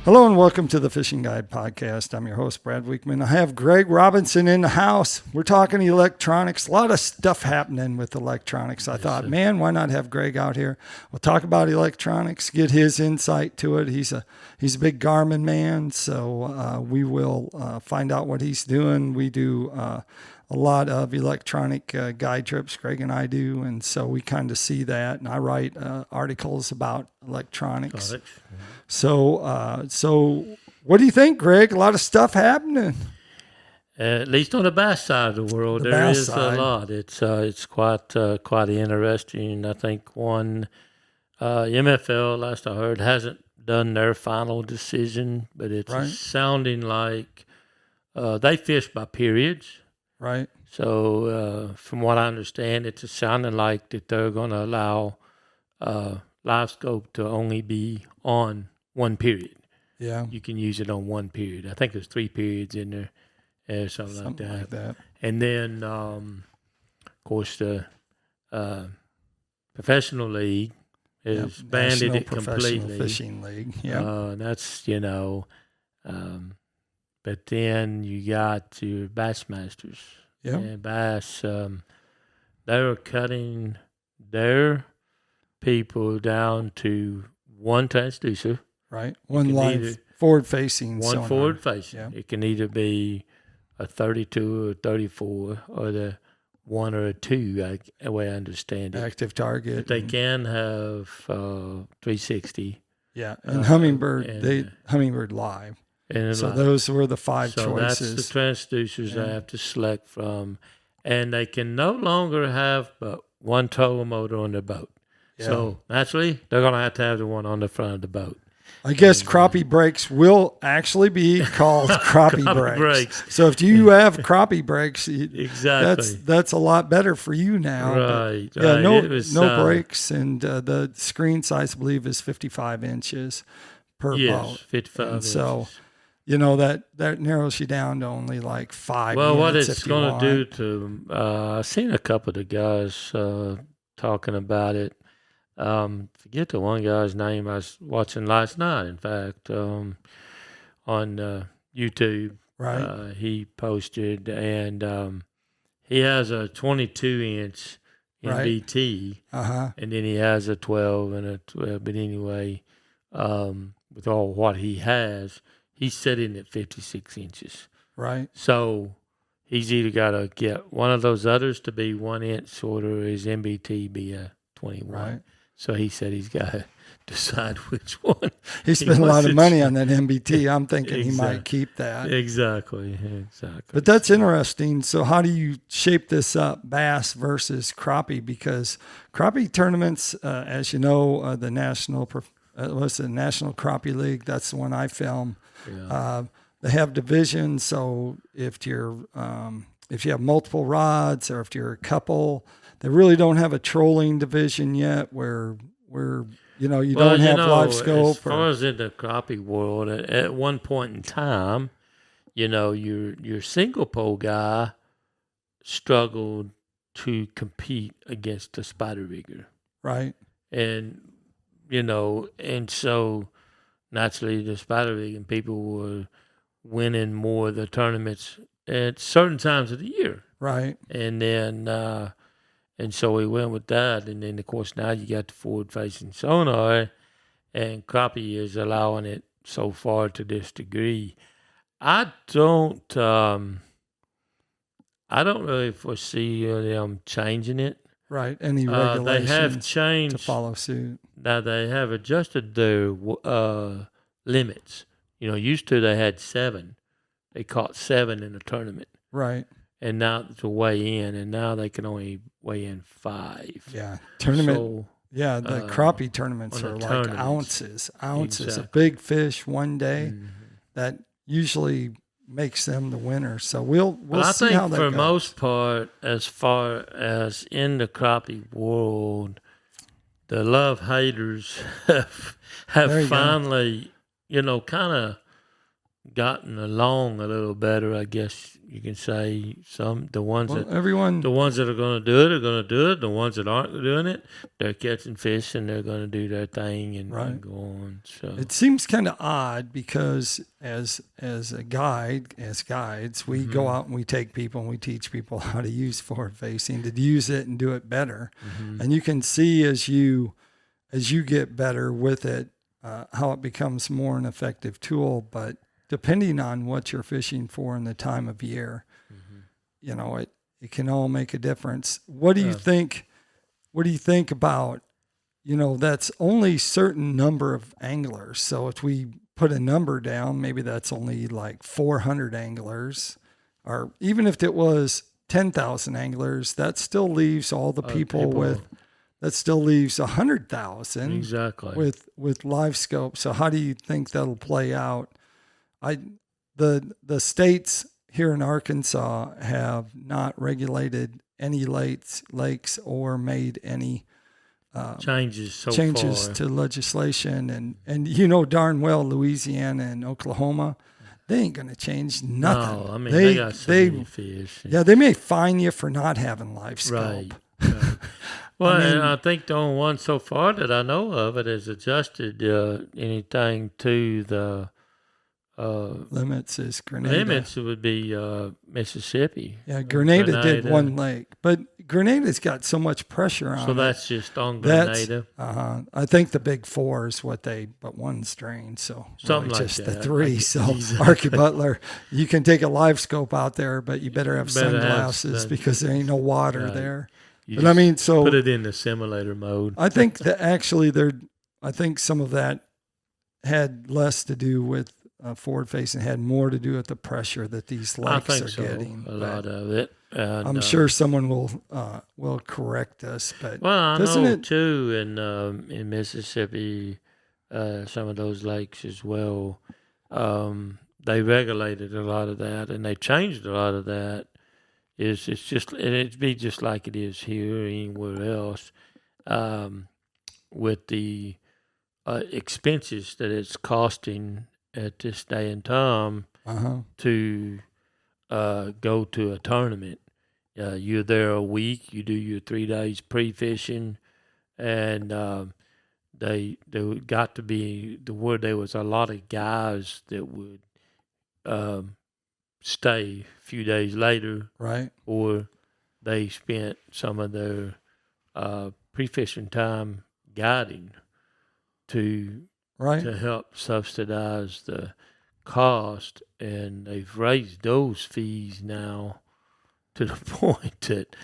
Hello and welcome to the Fishing Guide Podcast. I'm your host, Brad Wiegmann. I have Greg Robinson in the house. We're talking electronics, a lot of stuff happening with electronics. I thought, man, why not have Greg out here? We'll talk about electronics, get his insight to it. He's a big Garmin man, so we will find out what he's doing. We do a lot of electronic guide trips, Greg and I do, and so we kind of see that. And I write articles about electronics. So what do you think, Greg? A lot of stuff happening. At least on the bass side of the world, there is a lot. It's quite interesting. I think one MFL, last I heard, hasn't done their final decision, but it's sounding like they fish by periods. Right. So from what I understand, it's sounding like that they're going to allow live scope to only be on one period. Yeah. You can use it on one period. I think there's 3 periods in there, something like that. And then, of course, the professional league is banded it completely. Professional Fishing League. Yeah. That's, but then you got your Bassmasters. Yeah. And Bass, they're cutting their people down to one transducer. Right. One live forward-facing sonar. One forward-facing. Yeah. It can either be a 32 or 34 or the 1 or a 2, the way I understand it. Active target. But they can have 360. Yeah. And Humminbird, Humminbird Live. So those were the 5 choices. So that's the transducers I have to select from. And they can no longer have but one trolling motor on their boat. Yeah. So naturally, they're going to have the one on the front of the boat. I guess crappie brakes will actually be called crappie brakes. So if you have crappie brakes, exactly, that's a lot better for you now. Right. But, yeah, no brakes, and the screen size, I believe, is 55 inches per boat. 55 inches. So, that narrows you down to only like 5 Well, units what it's going to do to I've seen a couple of the guys talking about it. Forget the one guy's name I was watching last night, in fact, on YouTube. Right. He posted, and he has a 22-inch NBT, and then he has a 12 and a 12. But anyway, with all what he has, he's sitting at 56 inches. Right. So he's either got to get one of those others to be 1 inch shorter, or his NBT be a 21. Right. So he said he's got to decide which one. He spent a lot of money on that NBT. I'm thinking he might keep that. Exactly. But that's interesting. So how do you shape this up, bass versus crappie? Because crappie tournaments, as you know, the National Crappie League, that's the one I film. Yeah. They have divisions. So if you have multiple rods, or if you're a couple, they really don't have a trolling division yet where you don't have live scope. As far as in the crappie world, at one point in time, your single pole guy struggled to compete against the spider rigger. Right. And, and so naturally the spider rigging people were winning more of the tournaments at certain times of the year. Right. And then, and so we went with that. And then, of course, now you got the forward-facing sonar, and crappie is allowing it so far to this degree. I don't really foresee them changing it. Right. Any regulations they have changed to follow suit. Now they have adjusted their limits. Used to they had 7. They caught 7 in a tournament. Right. And now to weigh in, and now they can only weigh in 5. Yeah, tournament. So, the crappie tournaments are like ounces exactly. of big fish one day. That usually makes them the winner. So we'll see how that goes. For most part, as far as in the crappie world, the love haters have finally, kind of gotten along a little better, I guess you can say. The ones that are going to do it are going to do it. The ones that aren't doing it, they're catching fish and they're going to do their thing and go on. So it seems kind of odd because as guides, we go out and we take people and we teach people how to use forward facing, to use it and do it better. And you can see as you get better with it, how it becomes more an effective tool. But depending on what you're fishing for and the time of year, you know, it can all make a difference. What do you think? What do you think about, you know, that's only certain number of anglers. So if we put a number down, maybe that's only like 400 anglers, or even if it was 10,000 anglers, that still leaves all the people that still leaves 100,000 exactly with live scope. So how do you think that'll play out? The states here in Arkansas have not regulated any lakes or made any changes far to legislation, and you know darn well Louisiana and Oklahoma, they ain't going to change nothing. No, I mean they got so many fish. Yeah, they may fine you for not having live scope. Right. Well, and I think the only one so far that I know of it has adjusted anything to the limits is Grenada. Limits would be Mississippi. Yeah, Grenada did one lake, but Grenada's got so much pressure on it. So that's just on Grenada. I think the big four is but one's drained, so something really like just that. the three. So exactly. Arky Butler, you can take a live scope out there, but you better have sunglasses because there ain't no water there. But I mean, so put it in the simulator mode. I think that actually I think some of that had less to do with forward facing, had more to do with the pressure that these lakes are getting. A lot of it. And, I'm sure someone will correct us, but I know too in Mississippi, some of those lakes as well. They regulated a lot of that, and they changed a lot of that. It'd be just like it is here or anywhere else, with the expenses that it's costing at this day and time to go to a tournament. You're there a week, you do your 3 days pre-fishing, and they got to be where there was a lot of guys that would stay a few days later, right? Or they spent some of their pre-fishing time guiding to help subsidize the cost, and they've raised those fees now to the point that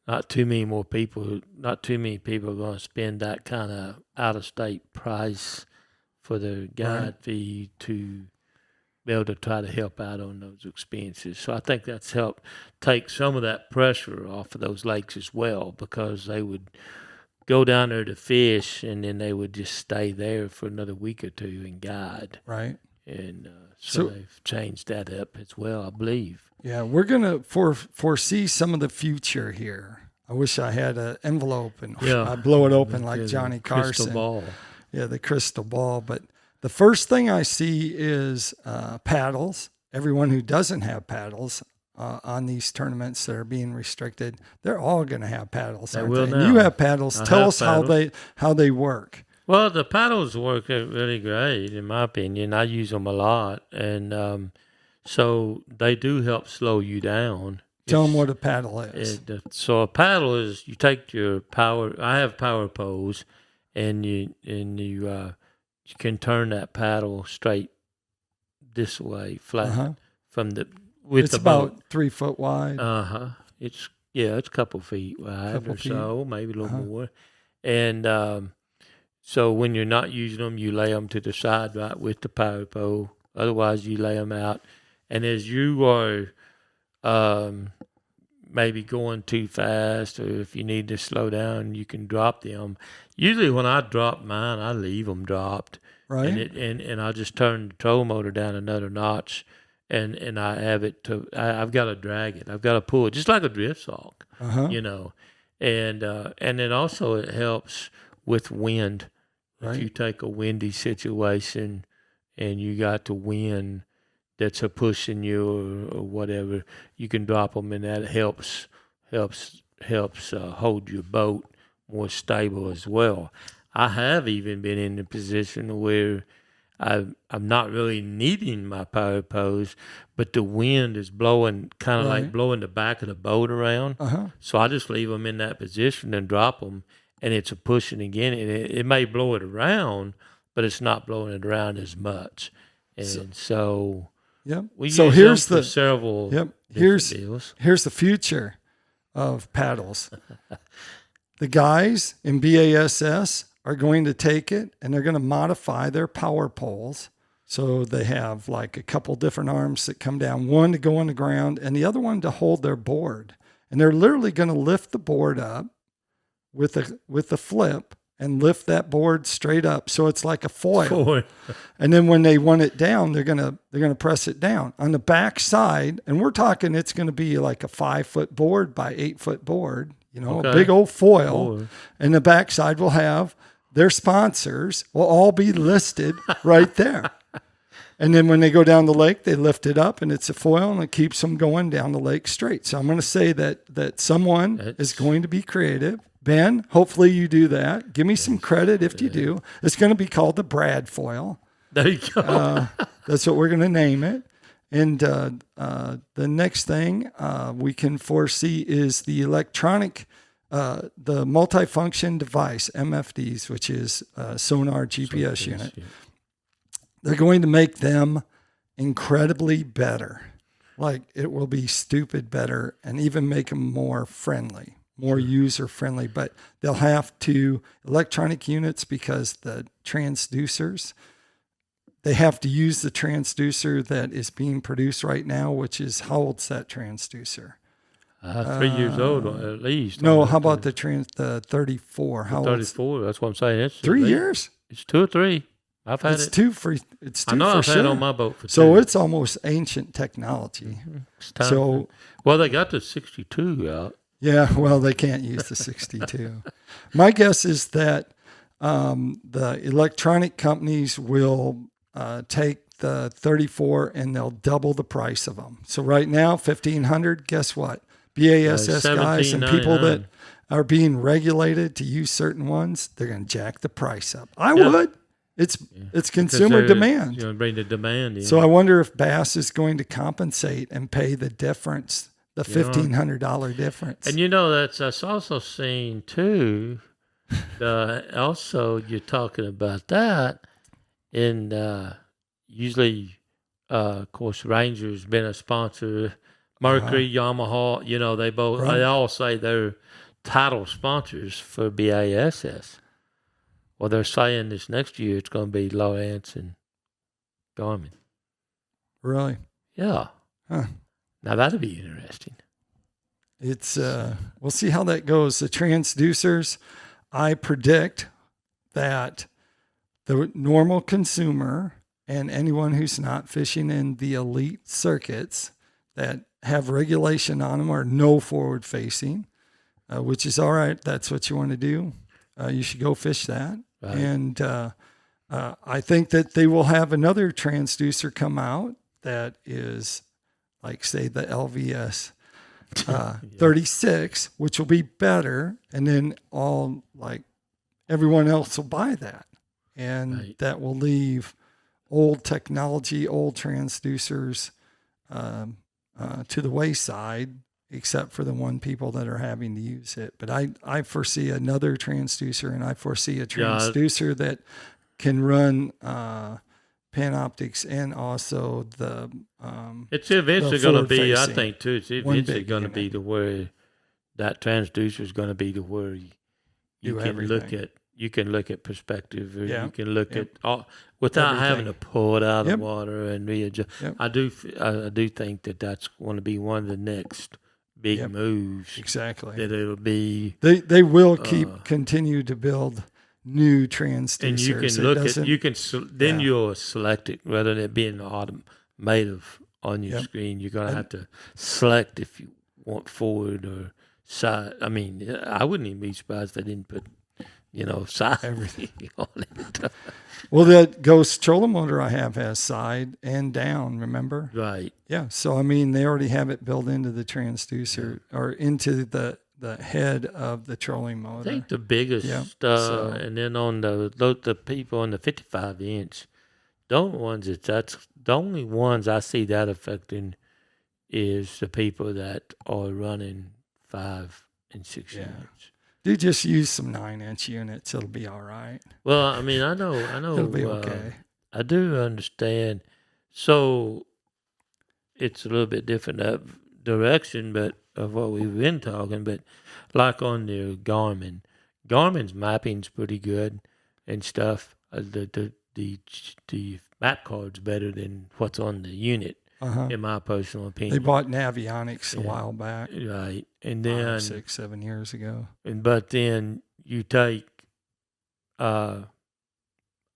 not too many people are going to spend that kind of out-of-state price for their guide fee to be able to try to help out on those expenses. So I think that's helped take some of that pressure off of those lakes as well, because they would go down there to fish, and then they would just stay there for another week or two and guide. Right. And so they've changed that up as well, I believe. Yeah, we're going to foresee some of the future here. I wish I had an envelope and I'd blow it open like Johnny Carson. Crystal ball. Yeah, the crystal ball. But the first thing I see is paddles. Everyone who doesn't have paddles on these tournaments that are being restricted, they're all going to have paddles. They aren't will they? now. And you have paddles. Tell us how they work. Well, the paddles work really great, in my opinion. I use them a lot, and so they do help slow you down. Tell them what a paddle is. So a paddle is, you take your power. I have power poles, and you can turn that paddle straight this way, flat from the. It's about 3 foot wide. It's a couple feet wide so, maybe a little more, and so when you're not using them, you lay them to the side right with the power pole. Otherwise, you lay them out, and as you are maybe going too fast, or if you need to slow down, you can drop them. Usually when I drop mine, I leave them dropped. Right. And I just turn the trolling motor down another notch, and I have it I've got to drag it. I've got to pull it, just like a drift sock, you know. And then also it helps with wind. Right. If you take a windy situation and you got the wind, that's a pushing you or whatever, you can drop them, and that helps hold your boat more stable as well. I have even been in the position where I'm not really needing my power pose, but the wind is blowing, kind of like blowing the back of the boat around. So I just leave them in that position and drop them, and it's a pushing again. And it may blow it around, but it's not blowing it around as much. And so we so use here's them for the several here's deals. here's the future of paddles. The guys in BASS are going to take it and they're going to modify their power poles. So they have like a couple different arms that come down, one to go on the ground and the other one to hold their board. And they're literally going to lift the board up with the flip and lift that board straight up. So it's like a foil. And then when they want it down, they're going to press it down on the back side. And we're talking, it's going to be like a 5-foot board by 8-foot board, a big old foil. And the back side will have their sponsors will all be listed right there. And then when they go down the lake, they lift it up and it's a foil and it keeps them going down the lake straight. So I'm going to say that someone is going to be creative. Ben, hopefully you do that. Give me some credit if you do. It's going to be called the Brad foil. There you go. That's what we're going to name it. And the next thing we can foresee is the electronic, the multifunction device, MFDs, which is sonar GPS unit. Yeah. They're going to make them incredibly better. Like it will be stupid better and even make them more friendly. More user-friendly, but they'll have to electronic units because the transducers, they have to use the transducer that is being produced right now, which is, how old's that transducer? 3 years old at least. No, how about the 34? How 34, that's what I'm saying. It's 3 years? It's 2 or 3. I've had it's it. Two for it's two I know for I've sure. had it on my boat for 2. So it's almost ancient technology. It's time. So, well, they got the 62 out. Yeah, well, they can't use the 62. My guess is that the electronic companies will take the 34 and they'll double the price of them. So right now, $1,500, guess what? BASS guys and people that are being regulated to use certain ones, they're going to jack the price up. I would. It's consumer demand. You're going to bring the demand in. So I wonder if Bass is going to compensate and pay the difference, the $1,500 difference. And that's also seen too. Also, you're talking about that, and usually, of course, Ranger's been a sponsor. Mercury, Yamaha, they both. Right. They all say they're title sponsors for BASS. Well, they're saying this next year it's going to be Lowrance and Garmin. Really? Yeah. Huh. Now that'll be interesting. It's we'll see how that goes. The transducers, I predict that the normal consumer and anyone who's not fishing in the elite circuits that have regulation on them are no forward facing, which is all right. That's what you want to do. You should go fish that. Right. And I think that they will have another transducer come out that is like, say, the LVS 36, which will be better. And then everyone else will buy that. And that will leave old technology, old transducers to the wayside, except for the people that are having to use it. But I foresee another transducer, and I foresee a transducer that can run Panoptics and also the it's eventually going to be, I think, too, it's eventually going to be to where that transducer is going to be to where you can look at perspective, or you can look at all without having to pull it out of the water and readjust. I do think that that's going to be one of the next big moves. Exactly. That it'll be. They will continue to build new transducers. And you can you'll select it rather than it being automated on your screen. You're going to have to select if you want forward or side. I mean, I wouldn't even be surprised if they didn't put, side everything on it. Well, that Ghost trolling motor I have has side and down, remember? Right. Yeah. So, I mean, they already have it built into the transducer or into the head of the trolling I motor. think the biggest, and then on the people on the 55-inch, the only ones I see that affecting is the people that are running 5 and 6 units. You just use some 9-inch units; it'll be all right. Well, I mean, I know, It'll be okay. I do understand. So it's a little bit different direction, but of what we've been talking. But like on the Garmin's mapping's pretty good and stuff. The map card's better than what's on the unit, in my personal opinion. They bought Navionics a while back, right? And then 6, 7 years ago. But then you take,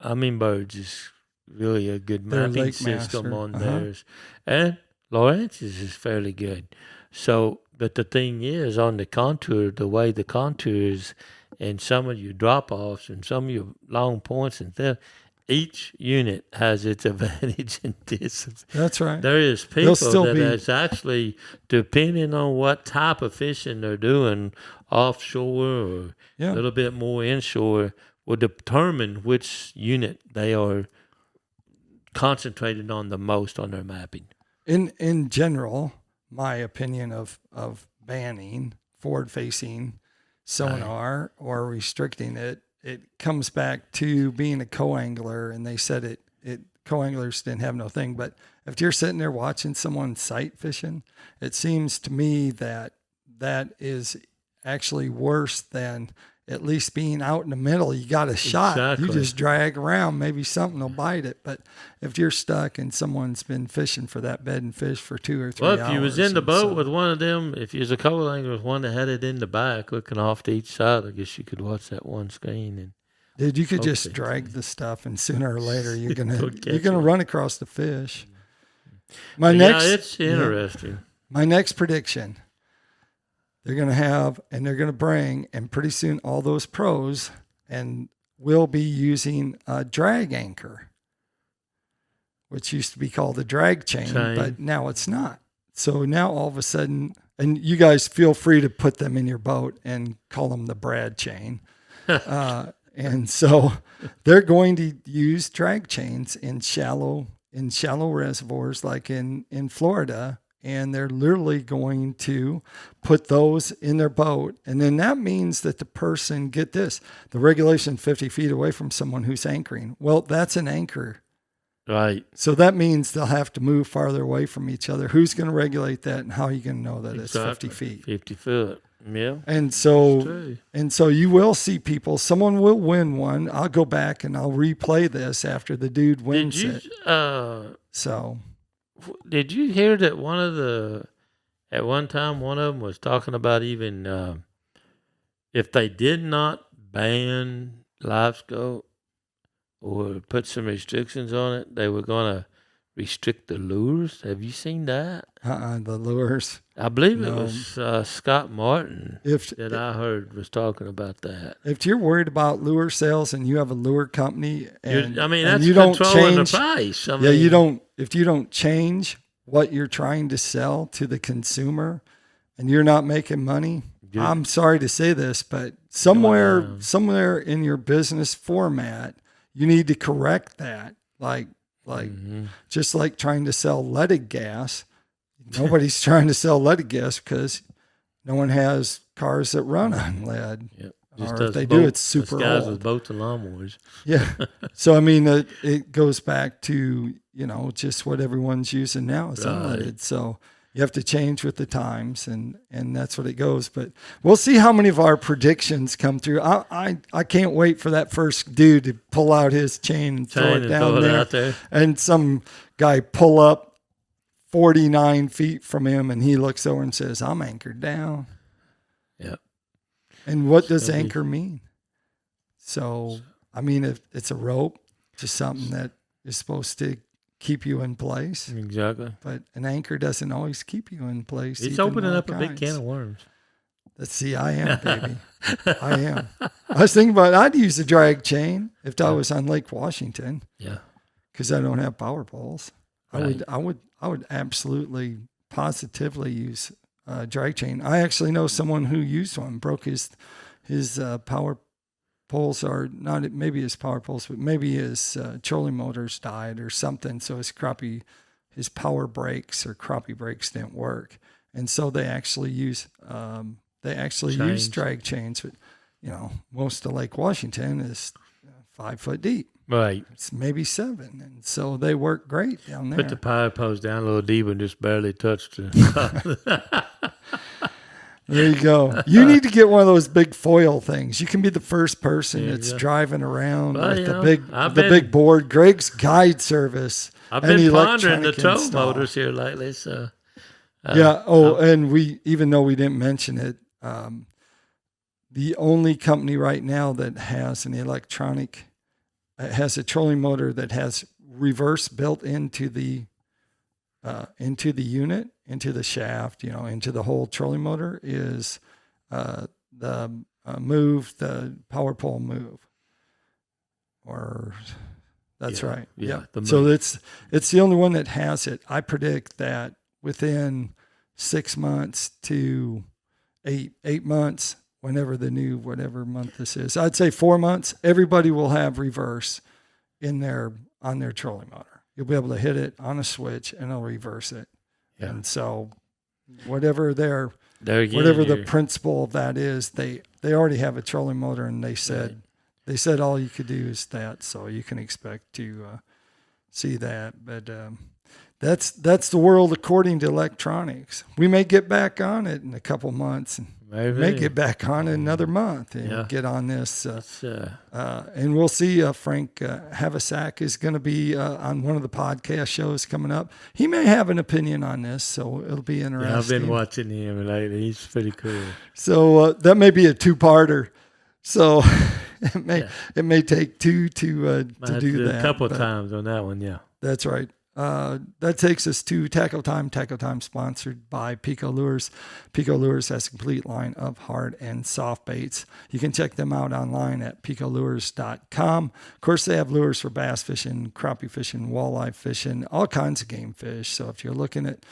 Hummingbirds is really a good Their mapping Lake system Master. on theirs, and Lawrence's is fairly good. So, but the thing is, on the contour, the way the contours and some of your drop offs and some of your long points and stuff, each unit has its advantage in this. That's right. There is people that is actually, depending on what type of fishing they're doing, offshore or a little bit more inshore, will determine which unit they are concentrated on the most on their mapping. In general, my opinion of banning forward-facing sonar or restricting it comes back to being a co-angler, and they said co-anglers didn't have no thing. But if you're sitting there watching someone sight fishing, it seems to me that is actually worse than at least being out in the middle. You got a shot. Exactly. You just drag around. Maybe something will bite it. But if you're stuck and someone's been fishing for that bed and fish for 2 or 3 hours. Well, if you was in the boat with one of them, if you was a co-angler with one that had it in the back looking off to each side, I guess you could watch that one screen. And dude, you could just drag the stuff, and sooner or later you're gonna run across the fish. It's interesting. My next prediction: they're gonna bring, and pretty soon all those pros and will be using a drag anchor, which used to be called a drag chain, but now it's not. So now all of a sudden, and you guys feel free to put them in your boat and call them the Brad chain. And so they're going to use drag chains in shallow reservoirs like in Florida, and they're literally going to put those in their boat. And then that means that the person, get this, the regulation 50 feet away from someone who's anchoring. Well, that's an anchor. Right. So that means they'll have to move farther away from each other. Who's going to regulate that, and how are you going to know that it's 50 feet? 50 foot. Yeah. And so you will see people, someone will win one. I'll go back and I'll replay this after the dude wins it. Did you hear that at one time one of them was talking about even if they did not ban live scope or put some restrictions on it, they were going to restrict the lures? Have you seen that? The lures. I believe it was Scott Martin that I heard was talking about that. If you're worried about lure sales and you have a lure company, and that's you don't controlling change the price. If you don't change what you're trying to sell to the consumer, and you're not making money, I'm sorry to say this, but somewhere in your business format, you need to correct that. Just like trying to sell leaded gas. Nobody's trying to sell leaded gas because no one has cars that run on lead. Yep. Or if they do, it's super guys old. with boats and lawnmowers. Yeah. So, I mean, it goes back to, just what everyone's using now is unleaded. So you have to change with the times, and that's what it goes. But we'll see how many of our predictions come through. I can't wait for that first dude to pull out his chain and throw it down there. And some guy pull up 49 feet from him, and he looks over and says, "I'm anchored down." Yep. And what does anchor mean? So, I mean, if it's a rope, just something that is supposed to keep you in place. Exactly. But an anchor doesn't always keep you in place. It's opening up a big can of worms. Let's see, I am, baby. I am. I was thinking about I'd use a drag chain if I was on Lake Washington. Yeah. Because I don't have power poles. Right. I would absolutely positively use a drag chain. I actually know someone who used one, broke his power poles, or not maybe his power poles, but maybe his trolling motors died or something. So his power brakes or crappie brakes didn't work, and so they actually use use drag chains. But most of Lake Washington is 5 foot deep. Right. It's maybe 7, and so they work great down there. Put the power post down a little deeper and just barely touched it. There you go. You need to get one of those big foil things. You can be the first person that's go. driving around Well, with I've the big board. Greg's guide service. I've been pondering the electronic tow install. motors here lately. So Yeah. Oh, and even though we didn't mention it, the only company right now that has an electronic has a trolling motor that has reverse built into the unit, into the shaft, into the whole trolling motor is the power pole move. Or that's right. Yeah. So it's the only one that has it. I predict that within 6 months to 8 months, whatever month this is, I'd say 4 months, everybody will have reverse on their trolling motor. You'll be able to hit it on a switch and it'll reverse it. Yeah. And so whatever the principle of that is, they already have a trolling motor, and they said all you could do is that, so you can expect to see that. But that's the world according to electronics. We may get back on it in a couple months, and may get back on it another month and get on this. And we'll see. Frank Havisack is going to be on one of the podcast shows coming up. He may have an opinion on this, so it'll be interesting. Yeah, I've been watching him lately. He's pretty cool. So that may be a 2-parter. So it may take 2 to do that. A couple of times on that one, yeah. That's right. That takes us to Tackle Time. Tackle Time sponsored by PICO Lures. PICO Lures has a complete line of hard and soft baits. You can check them out online at picolures.com. Of course, they have lures for bass fishing, crappie fishing, walleye fishing, all kinds of game fish. So if you're looking at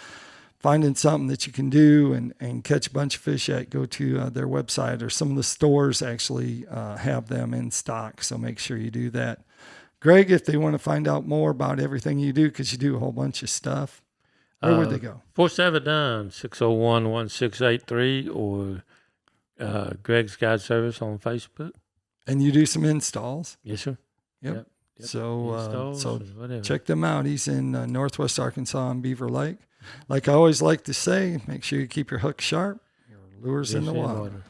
finding something that you can do and catch a bunch of fish at, go to their website, or some of the stores actually have them in stock. So make sure you do that. Greg, if they want to find out more about everything you do, because you do a whole bunch of stuff, where would they go? 479-601-1683 or Greg's Guide Service on Facebook. And you do some installs? Yes, sir. Yep. So check them out. He's in Northwest Arkansas on Beaver Lake. Like I always like to say, make sure you keep your hook sharp, your lures in the water.